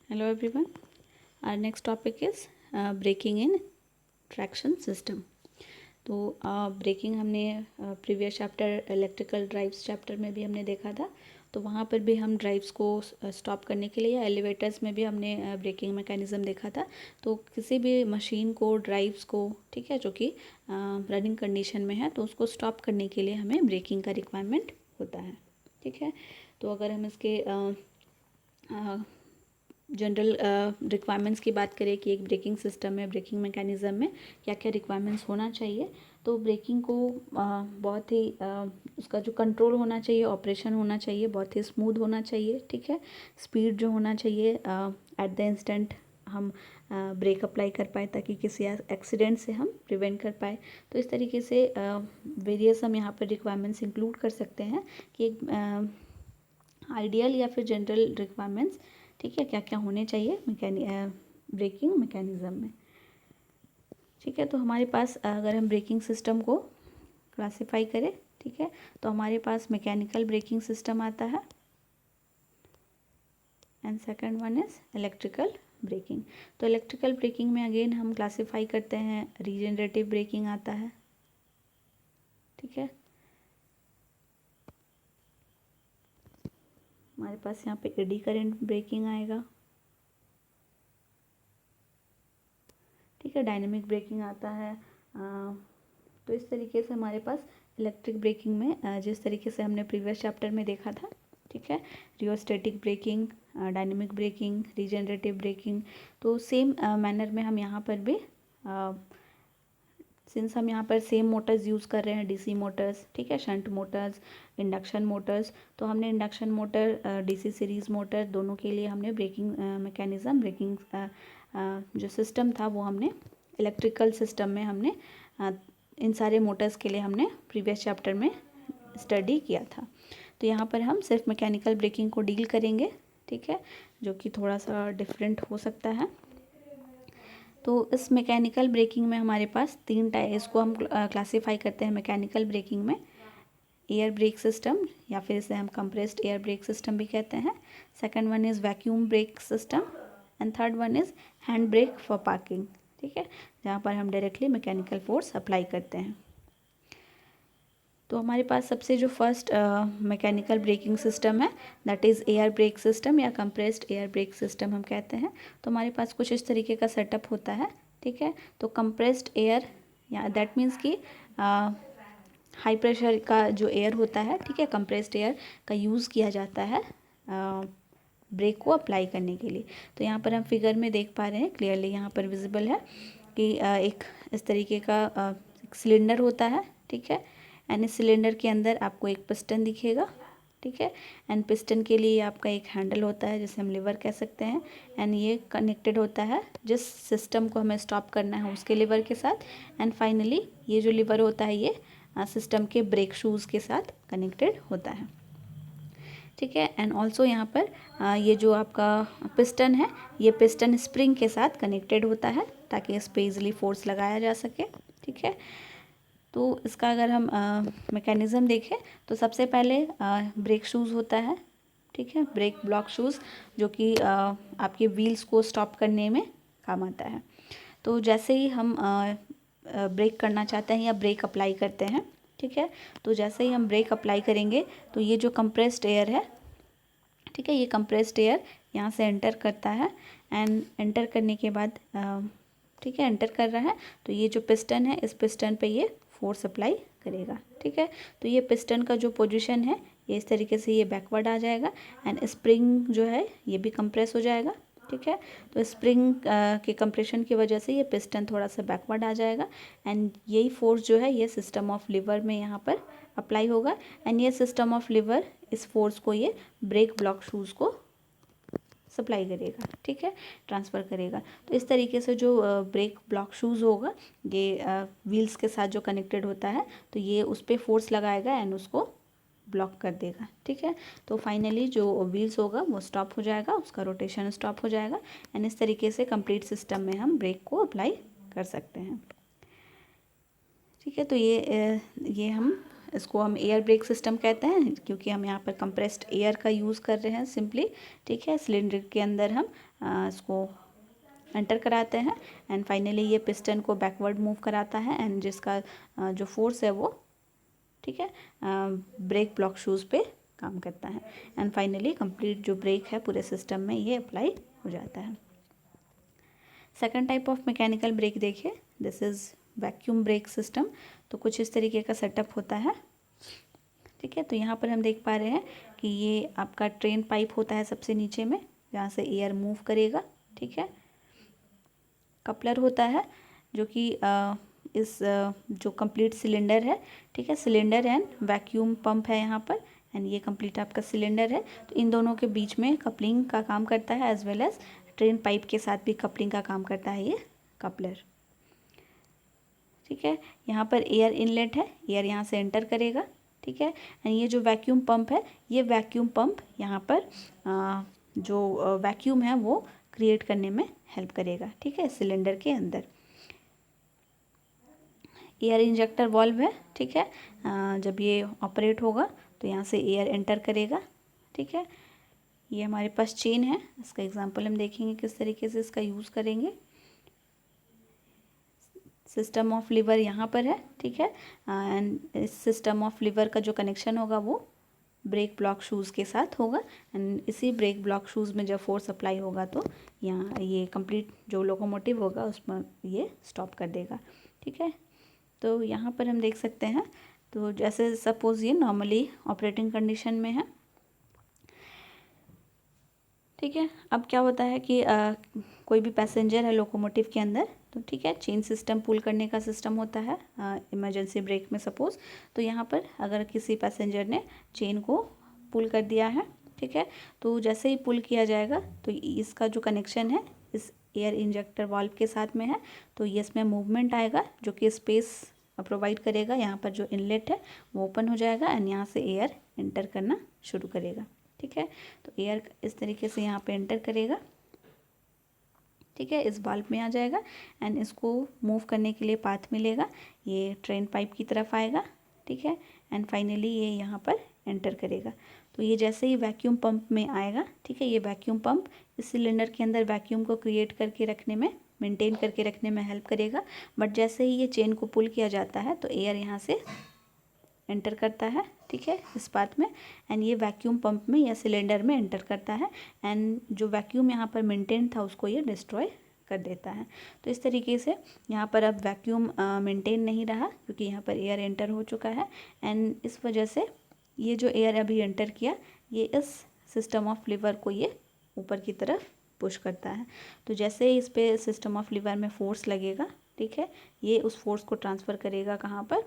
Hello everyone. Our next topic is braking in traction system. तो breaking हमने previous chapter electrical drives chapter में भी हमने देखा था। तो वहाँ पर भी हम ड्राइव्स को स्टॉप करने के लिए या एलिवेटर्स में भी हमने ब्रेकिंग मैकेनिज़्म देखा था। तो किसी भी मशीन को ड्राइव्स को ठीक है जो कि रनिंग कंडीशन में है तो उसको स्टॉप करने के लिए हमें ब्रेकिंग का रिक्वायरमेंट होता है। ठीक है, तो अगर हम इसके जनरल रिक्वायरमेंट्स की बात करें कि एक ब्रेकिंग सिस्टम में ब्रेकिंग मैकेनिज़्म में क्या क्या रिक्वायरमेंट्स होना चाहिए, तो ब्रेकिंग को बहुत ही उसका जो कंट्रोल होना चाहिए, ऑपरेशन होना चाहिए, बहुत ही स्मूथ होना चाहिए। ठीक है, स्पीड जो होना चाहिए एट द इंस्टेंट हम ब्रेक अप्लाई कर पाए ताकि किसी एक्सीडेंट से हम प्रिवेंट कर पाए। तो इस तरीके से वेरियस हम यहाँ पर रिक्वायरमेंट्स इंक्लूड कर सकते हैं कि एक आइडियल या फिर जनरल रिक्वायरमेंट्स ठीक है क्या क्या होने चाहिए ब्रेकिंग मैकेनिज़्म में। ठीक है, तो हमारे पास अगर हम ब्रेकिंग सिस्टम को क्लासिफाई करें ठीक है तो हमारे पास मैकेनिकल ब्रेकिंग सिस्टम आता है and second one is electrical braking. तो इलेक्ट्रिकल ब्रेकिंग में अगेन हम क्लासिफाई करते हैं रीजनरेटिव ब्रेकिंग आता है। ठीक है, हमारे पास यहाँ पे एडी करंट ब्रेकिंग आएगा। ठीक है, डायनेमिक ब्रेकिंग आता है। तो इस तरीके से हमारे पास इलेक्ट्रिक ब्रेकिंग में जिस तरीके से हमने प्रीवियस चैप्टर में देखा था ठीक है, rheostatic braking, dynamic braking, regenerative braking, तो सेम मैनर में हम यहाँ पर भी सिंस हम यहाँ पर सेम मोटर्स यूज़ कर रहे हैं, डीसी मोटर्स ठीक है, शंट मोटर्स, इंडक्शन मोटर्स, तो हमने induction motor DC series motor दोनों के लिए हमने ब्रेकिंग मैकेनिज़्म ब्रेकिंग जो सिस्टम था वो हमने इलेक्ट्रिकल सिस्टम में हमने इन सारे मोटर्स के लिए हमने प्रीवियस चैप्टर में स्टडी किया था। तो यहाँ पर हम सिर्फ मैकेनिकल ब्रेकिंग को डील करेंगे ठीक है, जो कि थोड़ा सा डिफरेंट हो सकता है। तो इस मैकेनिकल ब्रेकिंग में हमारे पास तीन टाइप, इसको हम क्लासीफाई करते हैं मैकेनिकल ब्रेकिंग में एयर ब्रेक सिस्टम या फिर इसे हम कंप्रेस्ड एयर ब्रेक सिस्टम भी कहते हैं। Second one is vacuum brake system and third one is hand brake for parking. ठीक है, जहाँ पर हम डायरेक्टली मैकेनिकल फोर्स अप्लाई करते हैं। तो हमारे पास सबसे जो फर्स्ट मैकेनिकल ब्रेकिंग सिस्टम है that is air brake system या कंप्रेस्ड एयर ब्रेक सिस्टम हम कहते हैं। तो हमारे पास कुछ इस तरीके का सेटअप होता है। ठीक है, तो कंप्रेस्ड एयर या दैट मीन्स कि हाई प्रेशर का जो एयर होता है ठीक है, कंप्रेस्ड एयर का यूज़ किया जाता है ब्रेक को अप्लाई करने के लिए। तो यहाँ पर हम फिगर में देख पा रहे हैं, क्लियरली यहाँ पर विजिबल है कि एक इस तरीके का एक सिलेंडर होता है। ठीक है, एंड इस सिलेंडर के अंदर आपको एक पिस्टन दिखेगा। ठीक है, एंड पिस्टन के लिए आपका एक हैंडल होता है जिसे हम लिवर कह सकते हैं, एंड ये कनेक्टेड होता है जिस सिस्टम को हमें स्टॉप करना है उसके लिवर के साथ, एंड फाइनली ये जो लिवर होता है ये सिस्टम के ब्रेक शूज़ के साथ कनेक्टेड होता है। ठीक है, एंड ऑल्सो यहाँ पर ये जो आपका पिस्टन है ये पिस्टन स्प्रिंग के साथ कनेक्टेड होता है ताकि इस पे ईजिली फोर्स लगाया जा सके। ठीक है, तो इसका अगर हम मैकेनिज़्म देखें तो सबसे पहले ब्रेक शूज़ होता है। ठीक है, ब्रेक ब्लॉक शूज़ जो कि आपके व्हील्स को स्टॉप करने में काम आता है। तो जैसे ही हम ब्रेक करना चाहते हैं या ब्रेक अप्लाई करते हैं ठीक है, तो जैसे ही हम ब्रेक अप्लाई करेंगे तो ये जो कंप्रेस्ड एयर है ठीक है, ये कंप्रेस्ड एयर यहाँ से एंटर करता है, एंड एंटर करने के बाद ठीक है एंटर कर रहा है तो ये जो पिस्टन है इस पिस्टन पे ये फोर्स अप्लाई करेगा। ठीक है, तो ये पिस्टन का जो पोजीशन है ये इस तरीके से ये बैकवर्ड आ जाएगा, एंड स्प्रिंग जो है ये भी कंप्रेस हो जाएगा। ठीक है, तो स्प्रिंग के कंप्रेशन की वजह से ये पिस्टन थोड़ा सा बैकवर्ड आ जाएगा, एंड यही फोर्स जो है ये सिस्टम ऑफ लिवर में यहाँ पर अप्लाई होगा, एंड ये सिस्टम ऑफ लिवर इस फोर्स को ये ब्रेक ब्लॉक शूज़ को सप्लाई करेगा। ठीक है, ट्रांसफ़र करेगा। तो इस तरीके से जो ब्रेक ब्लॉक शूज़ होगा ये व्हील्स के साथ जो कनेक्टेड होता है तो ये उस पर फोर्स लगाएगा एंड उसको ब्लॉक कर देगा। ठीक है, तो फाइनली जो व्हील्स होगा वो स्टॉप हो जाएगा, उसका रोटेशन स्टॉप हो जाएगा, एंड इस तरीके से कंप्लीट सिस्टम में हम ब्रेक को अप्लाई कर सकते हैं। ठीक है, तो ये हम इसको हम एयर ब्रेक सिस्टम कहते हैं क्योंकि हम यहाँ पर कंप्रेस्ड एयर का यूज़ कर रहे हैं सिंपली। ठीक है, सिलेंडर के अंदर हम इसको एंटर कराते हैं एंड फाइनली ये पिस्टन को बैकवर्ड मूव कराता है एंड जिसका जो फोर्स है वो, ठीक है, ब्रेक ब्लॉक शूज़ पे काम करता है एंड फाइनली कंप्लीट जो ब्रेक है पूरे सिस्टम में ये अप्लाई हो जाता है। Second type of mechanical brake देखिए, this is vacuum brake system. तो कुछ इस तरीके का सेटअप होता है। ठीक है, तो यहाँ पर हम देख पा रहे हैं कि ये आपका ट्रेन पाइप होता है सबसे नीचे में, जहाँ से एयर मूव करेगा। ठीक है, कपलर होता है जो कि इस जो कंप्लीट सिलेंडर है, ठीक है, सिलेंडर एंड वैक्यूम पंप है यहाँ पर एंड ये कंप्लीट आपका सिलेंडर है। तो इन दोनों के बीच में कपलिंग का काम करता है as well as train pipe के साथ भी कपलिंग का काम करता है ये कपलर। ठीक है, यहाँ पर एयर इनलेट है, एयर यहाँ से एंटर करेगा। ठीक है, एंड ये जो वैक्यूम पंप है, ये वैक्यूम पंप यहाँ पर जो वैक्यूम है वो क्रिएट करने में हेल्प करेगा। ठीक है, सिलेंडर के अंदर एयर इंजेक्टर वॉल्व है। ठीक है, जब ये ऑपरेट होगा तो यहाँ से एयर एंटर करेगा। ठीक है, ये हमारे पास चेन है, इसका एग्जांपल हम देखेंगे किस तरीके से इसका यूज़ करेंगे। सिस्टम ऑफ लीवर यहाँ पर है। ठीक है, एंड इस सिस्टम ऑफ लीवर का जो कनेक्शन होगा वो ब्रेक ब्लॉक शूज़ के साथ होगा एंड इसी ब्रेक ब्लॉक शूज़ में जब फोर्स अप्लाई होगा तो यहाँ ये कंप्लीट जो लोकोमोटिव होगा उसमें ये स्टॉप कर देगा। ठीक है, तो यहाँ पर हम देख सकते हैं, तो जैसे सपोज़ ये नॉर्मली ऑपरेटिंग कंडीशन में है। ठीक है, अब क्या होता है कि कोई भी पैसेंजर है लोकोमोटिव के अंदर, तो ठीक है, चेन सिस्टम पुल करने का सिस्टम होता है इमरजेंसी ब्रेक में सपोज़। तो यहाँ पर अगर किसी पैसेंजर ने चेन को पुल कर दिया है, ठीक है, तो जैसे ही पुल किया जाएगा तो इसका जो कनेक्शन है इस एयर इंजेक्टर वाल्व के साथ में है, तो ये इसमें मूवमेंट आएगा जो कि स्पेस प्रोवाइड करेगा। यहाँ पर जो इनलेट है वो ओपन हो जाएगा एंड यहाँ से एयर एंटर करना शुरू करेगा। ठीक है, तो एयर इस तरीके से यहाँ पे एंटर करेगा। ठीक है, इस वाल्व में आ जाएगा एंड इसको मूव करने के लिए पाथ मिलेगा, ये ट्रेन पाइप की तरफ आएगा। ठीक है, एंड फाइनली ये यहाँ पर एंटर करेगा। तो ये जैसे ही वैक्यूम पंप में आएगा, ठीक है, ये वैक्यूम पंप इस सिलेंडर के अंदर वैक्यूम को क्रिएट करके रखने में, मेंटेन करके रखने में हेल्प करेगा। बट जैसे ही ये चेन को पुल किया जाता है तो एयर यहाँ से एंटर करता है। ठीक है, इस पाथ में एंड ये वैक्यूम पंप में या सिलेंडर में एंटर करता है एंड जो वैक्यूम यहाँ पर मेंटेन था उसको ये डिस्ट्रॉय कर देता है। तो इस तरीके से यहाँ पर अब वैक्यूम मेंटेन नहीं रहा क्योंकि यहाँ पर एयर एंटर हो चुका है एंड इस वजह से ये जो एयर अभी एंटर किया ये इस सिस्टम ऑफ लीवर को ये ऊपर की तरफ पुश करता है। तो जैसे ही इस पर सिस्टम ऑफ लीवर में फोर्स लगेगा, ठीक है, ये उस फोर्स को ट्रांसफ़र करेगा कहाँ पर,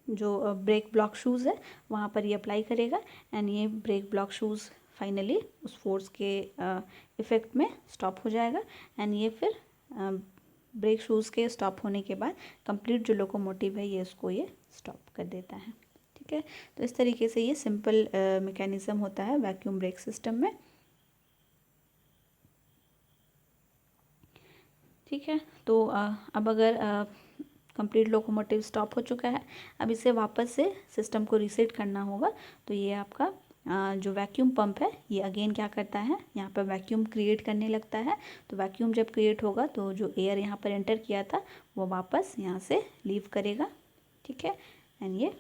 जो ब्रेक ब्लॉक शूज़ है वहाँ पर ये अप्लाई करेगा एंड ये ब्रेक ब्लॉक शूज़ फाइनली उस फोर्स के इफ़ेक्ट में स्टॉप हो जाएगा एंड ये फिर ब्रेक शूज़ के स्टॉप होने के बाद कंप्लीट जो लोकोमोटिव है ये इसको ये स्टॉप कर देता है। ठीक है, तो इस तरीके से ये सिंपल मैकेनिज़्म होता है वैक्यूम ब्रेक सिस्टम में। ठीक है, तो अब अगर कंप्लीट लोकोमोटिव स्टॉप हो चुका है, अब इसे वापस से सिस्टम को रीसेट करना होगा। तो ये आपका जो वैक्यूम पंप है ये अगेन क्या करता है, यहाँ पर वैक्यूम क्रिएट करने लगता है। तो वैक्यूम जब क्रिएट होगा तो जो एयर यहाँ पर एंटर किया था वो वापस यहाँ से लीव करेगा। ठीक है, एंड ये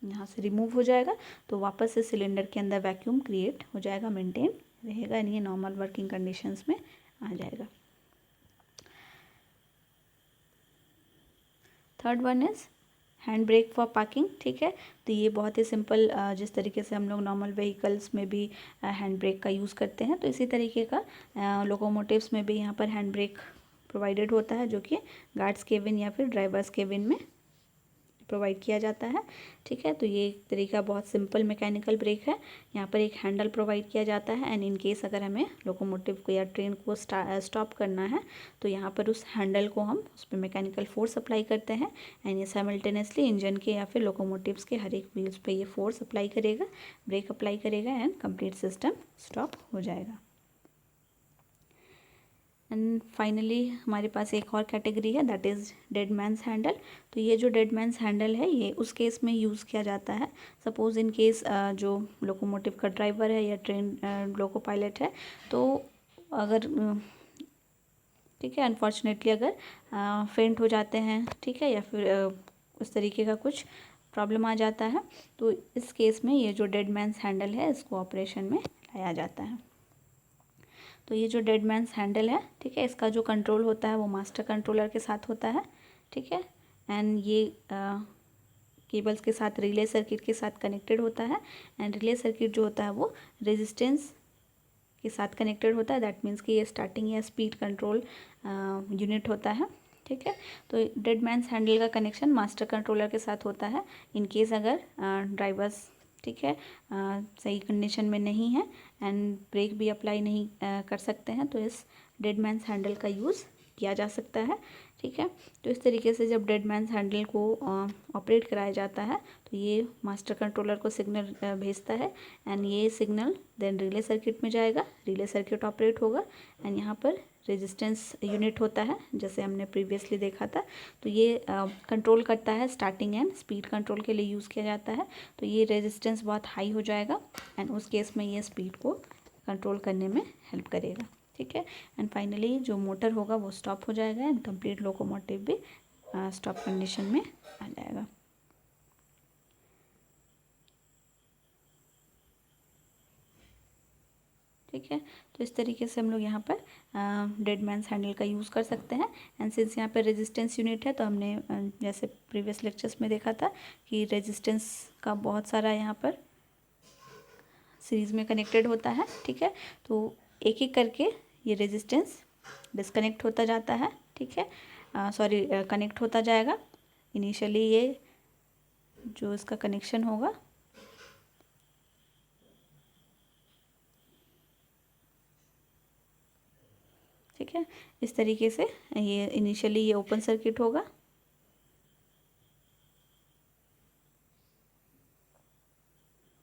यहाँ से रिमूव हो जाएगा तो वापस से सिलेंडर के अंदर वैक्यूम क्रिएट हो जाएगा, मेंटेन रहेगा एंड ये नॉर्मल वर्किंग कंडीशंस में आ जाएगा। Third one is hand brake for parking. ठीक है, तो ये बहुत ही सिंपल, जिस तरीके से हम लोग नॉर्मल व्हीकल्स में भी हैंड ब्रेक का यूज़ करते हैं तो इसी तरीके का लोकोमोटिव्स में भी यहाँ पर हैंड ब्रेक प्रोवाइडेड होता है जो कि गार्ड्स केबिन या फिर ड्राइवर्स केबिन में प्रोवाइड किया जाता है। ठीक है, तो ये एक तरीका बहुत सिंपल मैकेनिकल ब्रेक है। यहाँ पर एक हैंडल प्रोवाइड किया जाता है एंड इन केस अगर हमें लोकोमोटिव को या ट्रेन को स्टॉप करना है तो यहाँ पर उस हैंडल को हम उस पर मैकेनिकल फोर्स अप्लाई करते हैं एंड ये साइमल्टेनियसली इंजन के या फिर लोकोमोटिव्स के हर एक व्हील्स पे ये फोर्स अप्लाई करेगा, ब्रेक अप्लाई करेगा एंड कंप्लीट सिस्टम स्टॉप हो जाएगा। एंड फाइनली हमारे पास एक और कैटेगरी है, that is dead man's handle. तो ये जो डेड मैंस हैंडल है ये उस केस में यूज़ किया जाता है, सपोज़ इन केस जो लोकोमोटिव का ड्राइवर है या ट्रेन लोको पायलट है, तो अगर ठीक है अनफॉर्चुनेटली अगर फेंट हो जाते हैं, ठीक है, या फिर उस तरीके का कुछ प्रॉब्लम आ जाता है, तो इस केस में ये जो डेड मैंस हैंडल है इसको ऑपरेशन में लाया जाता है। तो ये जो डेड मैंस हैंडल है, ठीक है, इसका जो कंट्रोल होता है वो मास्टर कंट्रोलर के साथ होता है, ठीक है, एंड ये केबल्स के साथ रिले सर्किट के साथ कनेक्टेड होता है, एंड रिले सर्किट जो होता है वो रेजिस्टेंस के साथ कनेक्टेड होता है, दैट मीन्स कि ये स्टार्टिंग या स्पीड कंट्रोल यूनिट होता है, ठीक है। तो डेड मैंस हैंडल का कनेक्शन मास्टर कंट्रोलर के साथ होता है इन केस अगर ड्राइवर्स, ठीक है, सही कंडीशन में नहीं है एंड ब्रेक भी अप्लाई नहीं कर सकते हैं, तो इस डेड मैंस हैंडल का यूज़ किया जा सकता है, ठीक है। तो इस तरीके से जब डेड मैंस हैंडल को ऑपरेट कराया जाता है तो ये मास्टर कंट्रोलर को सिग्नल भेजता है, एंड ये सिग्नल देन रिले सर्किट में जाएगा, रिले सर्किट ऑपरेट होगा, एंड यहाँ पर रेजिस्टेंस यूनिट होता है जैसे हमने प्रीवियसली देखा था, तो ये कंट्रोल करता है, स्टार्टिंग एंड स्पीड कंट्रोल के लिए यूज़ किया जाता है। तो ये रेजिस्टेंस बहुत हाई हो जाएगा एंड उस केस में ये स्पीड को कंट्रोल करने में हेल्प करेगा, ठीक है। एंड फाइनली जो मोटर होगा वो स्टॉप हो जाएगा एंड कंप्लीट लोकोमोटिव भी स्टॉप कंडीशन में आ जाएगा। ठीक है, तो इस तरीके से हम लोग यहाँ पर डेड मैंस हैंडल का यूज़ कर सकते हैं। एंड सिंस यहाँ पर रेजिस्टेंस यूनिट है तो हमने जैसे प्रीवियस लेक्चर्स में देखा था कि रेजिस्टेंस का बहुत सारा यहाँ पर सीरीज़ में कनेक्टेड होता है, ठीक है। तो एक एक करके ये रेजिस्टेंस डिस्कनेक्ट होता जाता है, ठीक है, सॉरी कनेक्ट होता जाएगा। इनिशियली ये जो इसका कनेक्शन होगा ठीक है, इस तरीके से ये इनिशियली ये ओपन सर्किट होगा,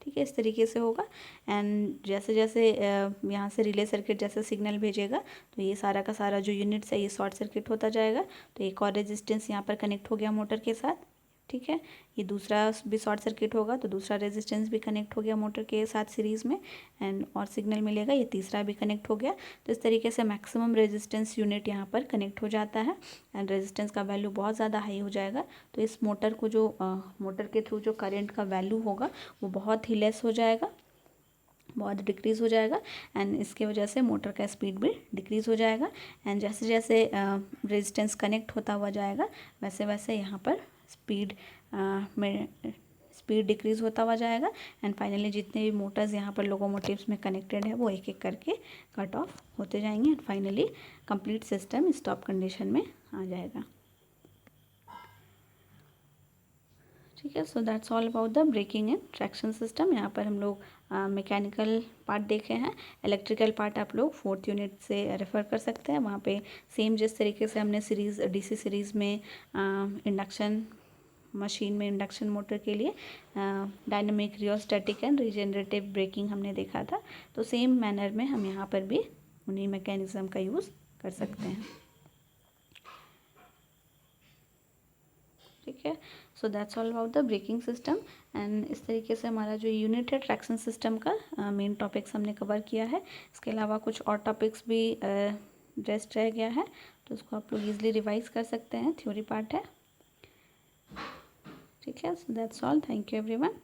ठीक है, इस तरीके से होगा। एंड जैसे जैसे यहाँ से रिले सर्किट जैसे सिग्नल भेजेगा तो ये सारा का सारा जो यूनिट्स है ये शॉर्ट सर्किट होता जाएगा। तो एक और रेजिस्टेंस यहाँ पर कनेक्ट हो गया मोटर के साथ, ठीक है, ये दूसरा भी शॉर्ट सर्किट होगा तो दूसरा रेजिस्टेंस भी कनेक्ट हो गया मोटर के साथ सीरीज़ में, एंड और सिग्नल मिलेगा, ये तीसरा भी कनेक्ट हो गया। तो इस तरीके से मैक्सिमम रेजिस्टेंस यूनिट यहाँ पर कनेक्ट हो जाता है एंड रेजिस्टेंस का वैल्यू बहुत ज़्यादा हाई हो जाएगा। तो इस मोटर को जो मोटर के थ्रू जो करंट का वैल्यू होगा वो बहुत ही लेस हो जाएगा, बहुत डिक्रीज़ हो जाएगा, एंड इसके वजह से मोटर का स्पीड भी डिक्रीज़ हो जाएगा। एंड जैसे जैसे रेजिस्टेंस कनेक्ट होता हुआ जाएगा वैसे वैसे यहाँ पर स्पीड में स्पीड डिक्रीज़ होता हुआ जाएगा, एंड फाइनली जितने भी मोटर्स यहाँ पर लोकोमोटिव्स में कनेक्टेड है वो एक एक करके कट ऑफ होते जाएंगे and finally complete system stop condition में आ जाएगा, ठीक है। So that's all about the braking and traction system. यहाँ पर हम लोग मैकेनिकल पार्ट देखे हैं, इलेक्ट्रिकल पार्ट आप लोग 4th यूनिट से रेफ़र कर सकते हैं, वहाँ पे सेम जिस तरीके से हमने सीरीज़ डीसी सीरीज़ में इंडक्शन मशीन में इंडक्शन मोटर के लिए डायनामिक रियोस्टैटिक एंड रीजनरेटिव ब्रेकिंग हमने देखा था, तो सेम मैनर में हम यहाँ पर भी उन्हीं मैकेनिज़्म का यूज़ कर सकते हैं, ठीक है। So that's all about the braking system. And इस तरीके से हमारा जो यूनिट है ट्रैक्शन सिस्टम का मेन टॉपिक्स हमने कवर किया है। इसके अलावा कुछ और टॉपिक्स भी रेस्ट रह गया है तो उसको आप लोग ईजिली रिवाइज कर सकते हैं, थ्योरी पार्ट है, ठीक है। So that's all, thank you everyone.